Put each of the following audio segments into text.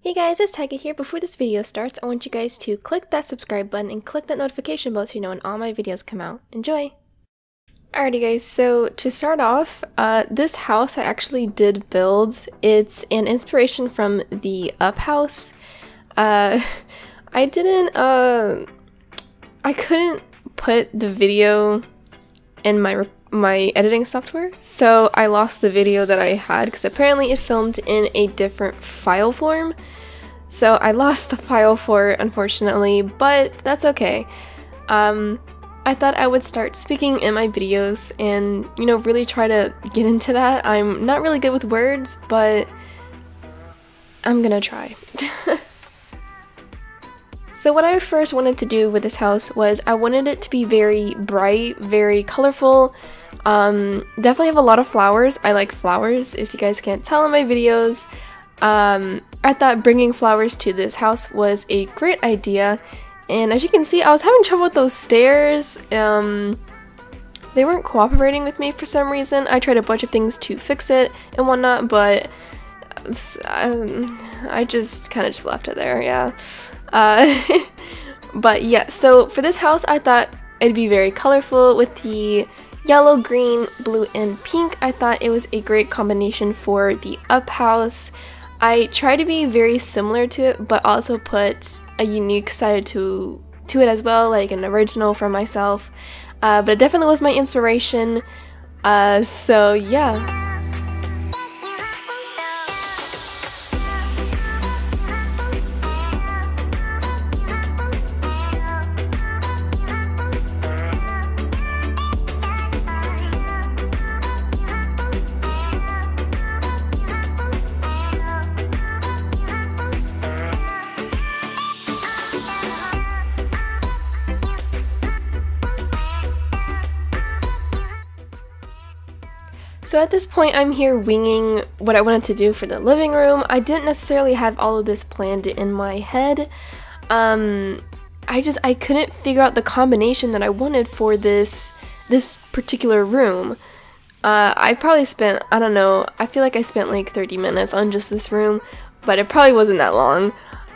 Hey guys, it's Taiga here. Before this video starts, I want you guys to click that subscribe button and click that notification bell so you know when all my videos come out. Enjoy! Alrighty guys, so to start off, this house I actually did build. It's an inspiration from the Up house. I couldn't put the video in my editing software, so I lost the video that I had because apparently it filmed in a different file form. So I lost the file for it, unfortunately, but that's okay. I thought I would start speaking in my videos and, you know, really try to get into that. I'm not really good with words, but I'm gonna try. So what I first wanted to do with this house was I wanted it to be very bright, very colorful. Definitely have a lot of flowers. I like flowers, if you guys can't tell in my videos. I thought bringing flowers to this house was a great idea, and as you can see, I was having trouble with those stairs. They weren't cooperating with me for some reason. I tried a bunch of things to fix it and whatnot, but I just kind of left it there, yeah. But yeah, so for this house, I thought it'd be very colorful with the yellow, green, blue, and pink. I thought it was a great combination for the Up house. I tried to be very similar to it, but also put a unique side to it as well, like an original for myself. But it definitely was my inspiration. So yeah. So at this point, I'm here winging what I wanted to do for the living room. I didn't necessarily have all of this planned in my head. I couldn't figure out the combination that I wanted for this particular room. I probably spent, I don't know, I feel like I spent like 30 minutes on just this room, but it probably wasn't that long.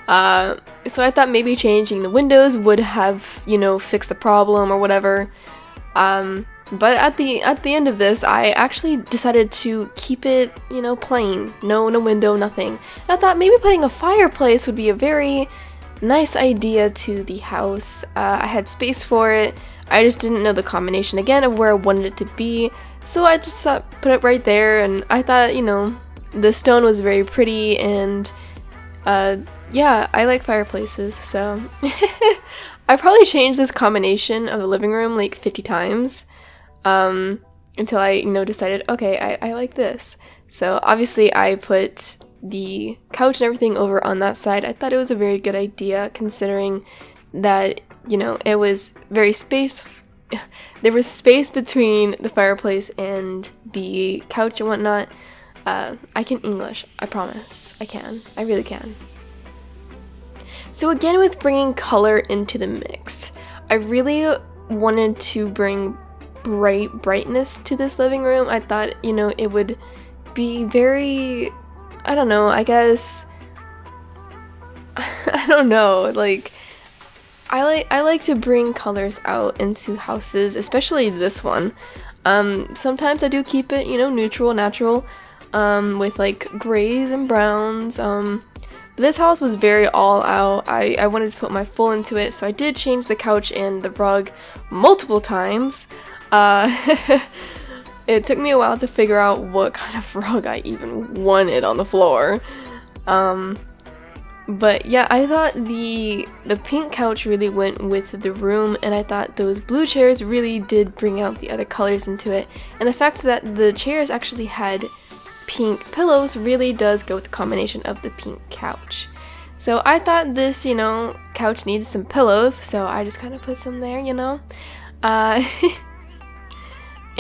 So I thought maybe changing the windows would have, you know, fixed the problem or whatever. But at the end of this, I actually decided to keep it, you know, plain. No window, nothing. And I thought maybe putting a fireplace would be a very nice idea to the house. I had space for it. I just didn't know the combination again of where I wanted it to be. So I just thought, put it right there, and I thought, you know, the stone was very pretty, and yeah, I like fireplaces, so I probably changed this combination of the living room like 50 times. Until I, you know, decided, okay, I like this. So obviously I put the couch and everything over on that side. I thought it was a very good idea considering that, you know, it was very there was space between the fireplace and the couch and whatnot. I can English, I promise. I can. I really can. So again, with bringing color into the mix, I really wanted to bring brightness to this living room. I thought, you know, it would be very, I don't know, I guess, I don't know, like, I like to bring colors out into houses, especially this one. Sometimes I do keep it, you know, neutral, natural, with like grays and browns. This house was very all out. I wanted to put my full into it, so I did change the couch and the rug multiple times. It took me a while to figure out what kind of rug I even wanted on the floor. But yeah, I thought the pink couch really went with the room, and I thought those blue chairs really did bring out the other colors into it. And the fact that the chairs actually had pink pillows really does go with the combination of the pink couch. So I thought this, you know, couch needed some pillows, so I just kind of put some there, you know.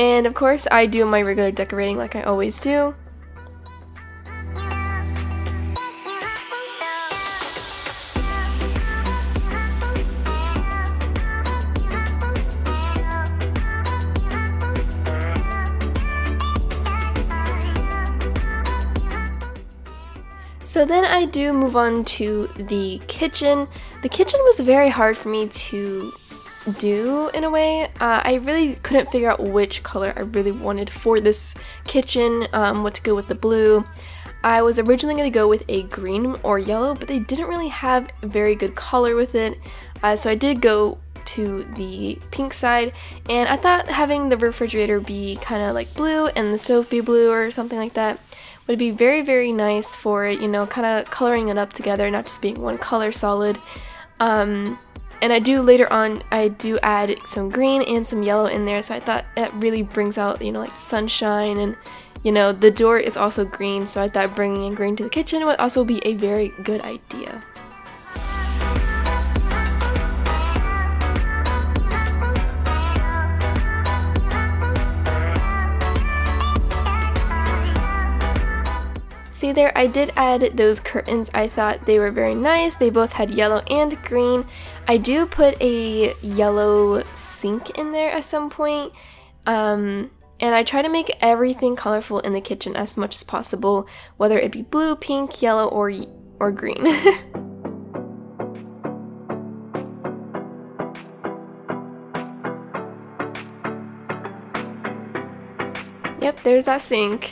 And of course, I do my regular decorating like I always do. So then I do move on to the kitchen. The kitchen was very hard for me to do in a way. I really couldn't figure out which color I really wanted for this kitchen, what to go with the blue. I was originally going to go with a green or yellow, but they didn't really have very good color with it, so I did go to the pink side, and I thought having the refrigerator be kind of like blue and the stove be blue or something like that would be very, very nice for, you know, kind of coloring it up together, not just being one color solid. And I do later on, I do add some green and some yellow in there, so I thought it really brings out, you know, like the sunshine, and, you know, the door is also green, so I thought bringing in green to the kitchen would also be a very good idea. See there, I did add those curtains. I thought they were very nice. They both had yellow and green. I do put a yellow sink in there at some point. And I try to make everything colorful in the kitchen as much as possible, whether it be blue, pink, yellow, or green. Yep, there's that sink.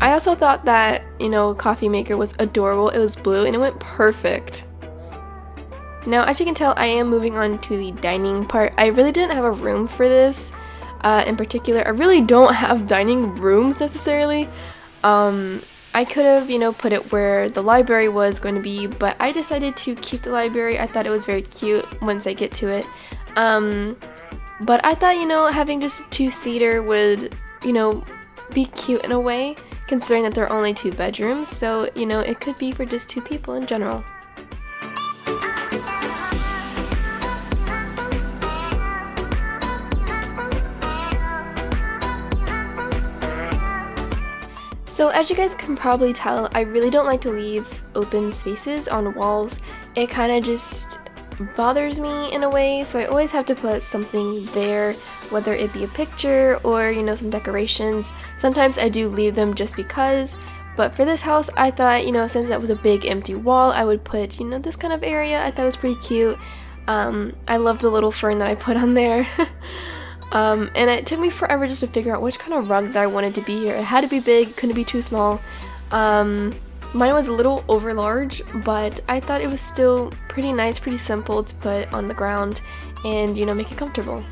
I also thought that, you know, coffee maker was adorable. It was blue and it went perfect. Now, as you can tell, I am moving on to the dining part. I really didn't have a room for this in particular. I really don't have dining rooms necessarily. I could have, you know, put it where the library was going to be, but I decided to keep the library. I thought it was very cute once I get to it. But I thought, you know, having just a two-seater would, you know, be cute in a way, considering that there are only 2 bedrooms, so, you know, it could be for just 2 people in general. So as you guys can probably tell, I really don't like to leave open spaces on walls. It kind of just bothers me in a way, so I always have to put something there, whether it be a picture or, you know, some decorations. Sometimes I do leave them just because, but for this house I thought, you know, since that was a big empty wall, I would put, you know, this kind of area. I thought it was pretty cute. I love the little fern that I put on there. And it took me forever just to figure out which kind of rug that I wanted to be here. It had to be big, couldn't be too small. Mine was a little over large, but I thought it was still pretty nice, pretty simple to put on the ground and, you know, make it comfortable.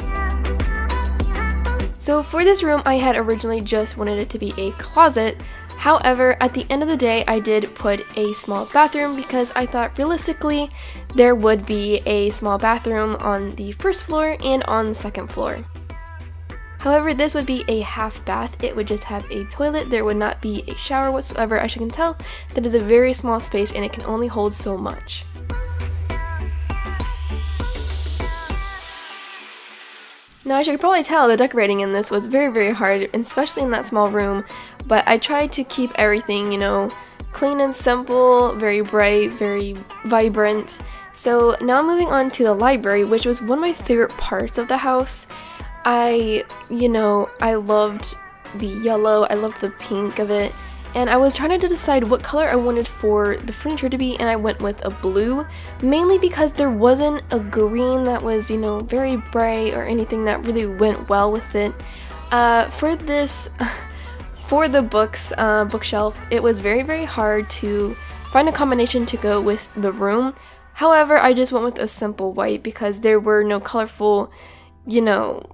So for this room, I had originally just wanted it to be a closet. However, at the end of the day, I did put a small bathroom because I thought realistically there would be a small bathroom on the first floor and on the second floor. However, this would be a half bath. It would just have a toilet. There would not be a shower whatsoever. As you can tell, that is a very small space and it can only hold so much. Now, as you can probably tell, the decorating in this was very, very hard, especially in that small room, but I tried to keep everything, you know, clean and simple, very bright, very vibrant. So now moving on to the library, which was one of my favorite parts of the house. I loved the yellow, I loved the pink of it, and I was trying to decide what color I wanted for the furniture to be, and I went with a blue, mainly because there wasn't a green that was, you know, very bright or anything that really went well with it. For the bookshelf, it was very, very hard to find a combination to go with the room. However, I just went with a simple white because there were no colorful, you know,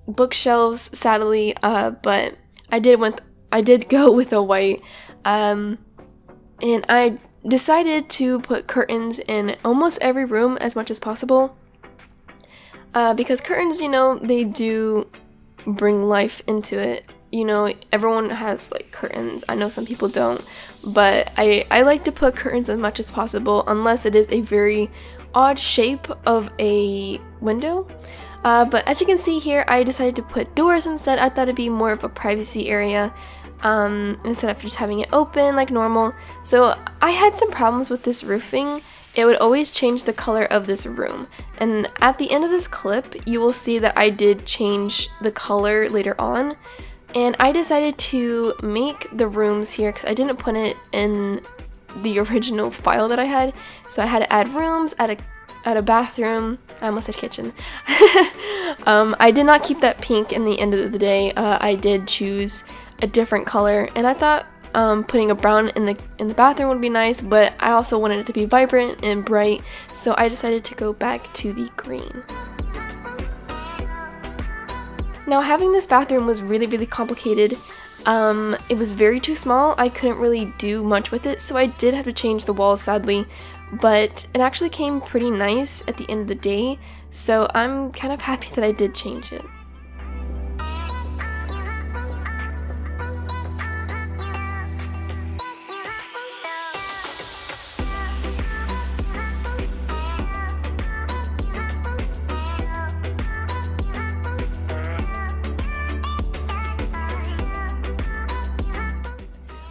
bookshelves, sadly, but I did go with a white, and I decided to put curtains in almost every room as much as possible, because curtains, you know, they do bring life into it. You know, everyone has like curtains. I know some people don't, but I like to put curtains as much as possible, unless it is a very odd shape of a window. But as you can see here, I decided to put doors instead. I thought it'd be more of a privacy area, instead of just having it open like normal. So I had some problems with this roofing. it would always change the color of this room. And at the end of this clip, you will see that I did change the color later on. And I decided to make the rooms here because I didn't put it in the original file that I had. So I had to add rooms, add a bathroom. I almost said kitchen. I did not keep that pink in the end of the day. I did choose a different color, and I thought putting a brown in the bathroom would be nice, but I also wanted it to be vibrant and bright, so I decided to go back to the green. Now, having this bathroom was really complicated. It was too small. I couldn't really do much with it, so I did have to change the walls, sadly, but it actually came pretty nice at the end of the day, so I'm kind of happy that I did change it.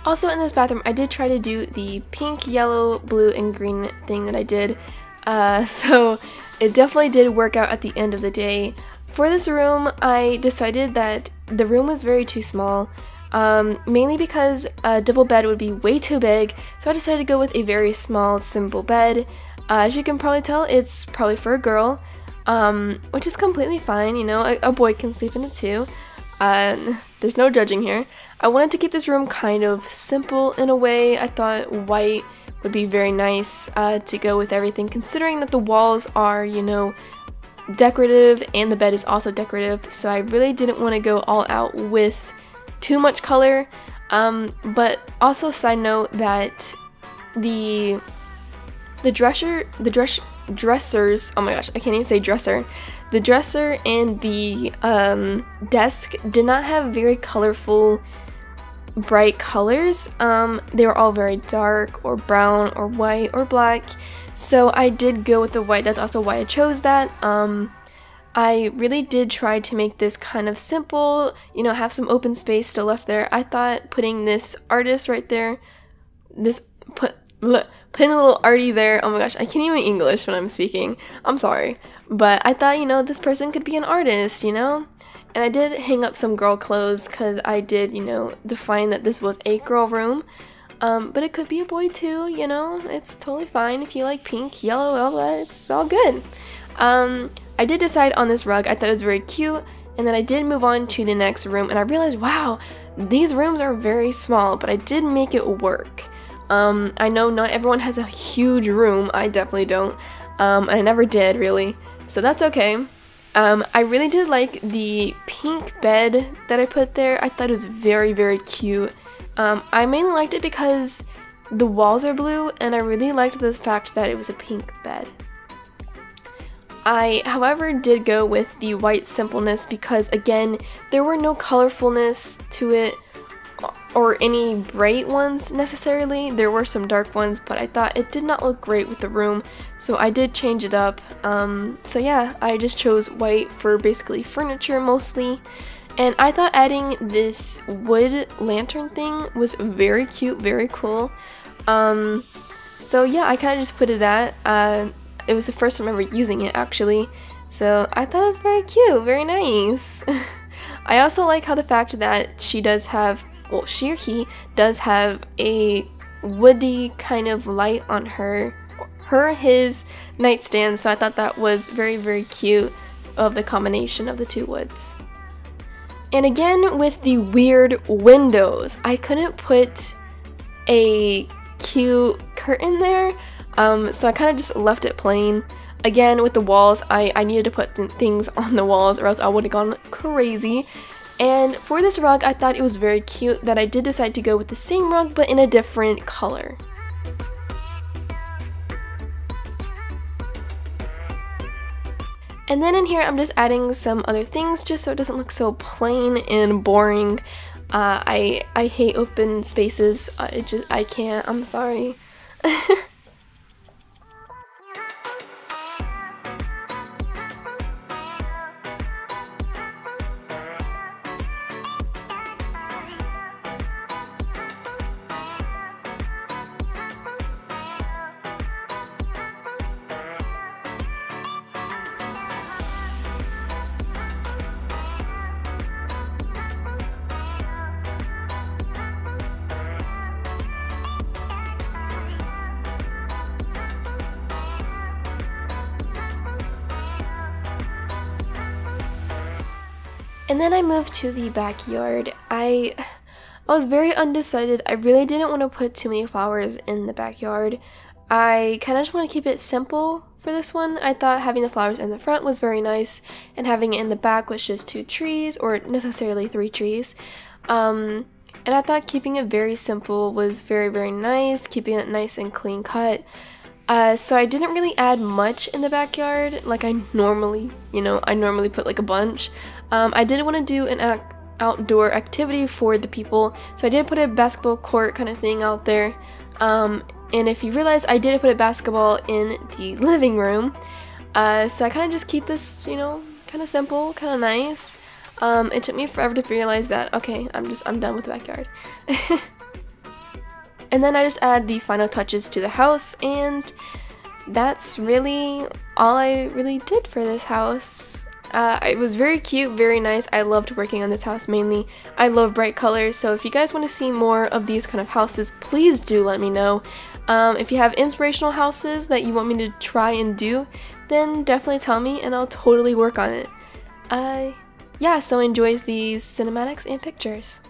Also in this bathroom, I did try to do the pink, yellow, blue, and green thing that I did, so it definitely did work out at the end of the day. For this room, I decided that the room was too small, mainly because a double bed would be way too big, so I decided to go with a very small, simple bed. As you can probably tell, it's probably for a girl, which is completely fine, you know, a boy can sleep in it too. There's no judging here. I wanted to keep this room kind of simple in a way. I thought white would be very nice to go with everything, considering that the walls are, you know, decorative and the bed is also decorative, so I really didn't want to go all out with too much color. But also, side note, that the dressers, oh my gosh, I can't even say dresser. The dresser and the desk did not have very colorful, bright colors. They were all very dark or brown or white or black, so I did go with the white. That's also why I chose that. I really did try to make this kind of simple, you know, have some open space still left there. I thought putting this artist right there, putting a little arty there, oh my gosh, I can't even English when I'm speaking, I'm sorry, but I thought, you know, this person could be an artist, you know. And I did hang up some girl clothes because I did, you know, define that this was a girl room. But it could be a boy too, you know, it's totally fine if you like pink, yellow, all that, it's all good. I did decide on this rug. I thought it was very cute, and then I did move on to the next room, and I realized, wow, these rooms are very small, but I did make it work. I know not everyone has a huge room, I definitely don't, and I never did, really, so that's okay. I really did like the pink bed that I put there. I thought it was very cute. I mainly liked it because the walls are blue, and I really liked the fact that it was a pink bed. I, however, did go with the white simpleness because, again, there were no colorfulness to it or any bright ones necessarily. There were some dark ones, but I thought it did not look great with the room, so I did change it up. So yeah, I just chose white for basically furniture mostly, and I thought adding this wood lantern thing was very cute, very cool. So yeah, I kind of just put it that. It was the first time ever using it, actually, so I thought it was very cute, very nice. I also like how the fact that she does have, well, she or he does have a woody kind of light on his nightstand, so I thought that was very cute of the combination of the two woods. And again, with the weird windows, I couldn't put a cute curtain there, so I kind of just left it plain. Again, with the walls, I needed to put things on the walls or else I would have gone crazy. And for this rug, I thought it was very cute that I did decide to go with the same rug but in a different color. And then in here, I'm just adding some other things just so it doesn't look so plain and boring. I hate open spaces. I can't. I'm sorry. And then I moved to the backyard. I was very undecided. I really didn't want to put too many flowers in the backyard. I kind of just want to keep it simple for this one. I thought having the flowers in the front was very nice, and having it in the back was just 2 trees, or necessarily 3 trees. And I thought keeping it very simple was very, very nice, keeping it nice and clean cut. So I didn't really add much in the backyard like I normally put like a bunch. I did want to do an outdoor activity for the people, so I did put a basketball court kind of thing out there. And if you realize, I did put a basketball in the living room. So I kind of just keep this, kind of simple, kind of nice. It took me forever to realize that, okay, I'm done with the backyard. And then I just add the final touches to the house, and that's really all I really did for this house. It was very cute, very nice. I loved working on this house mainly. I love bright colors, so if you guys want to see more of these kind of houses, please do let me know. If you have inspirational houses that you want me to try and do, then definitely tell me and I'll totally work on it. Yeah, so enjoys these cinematics and pictures.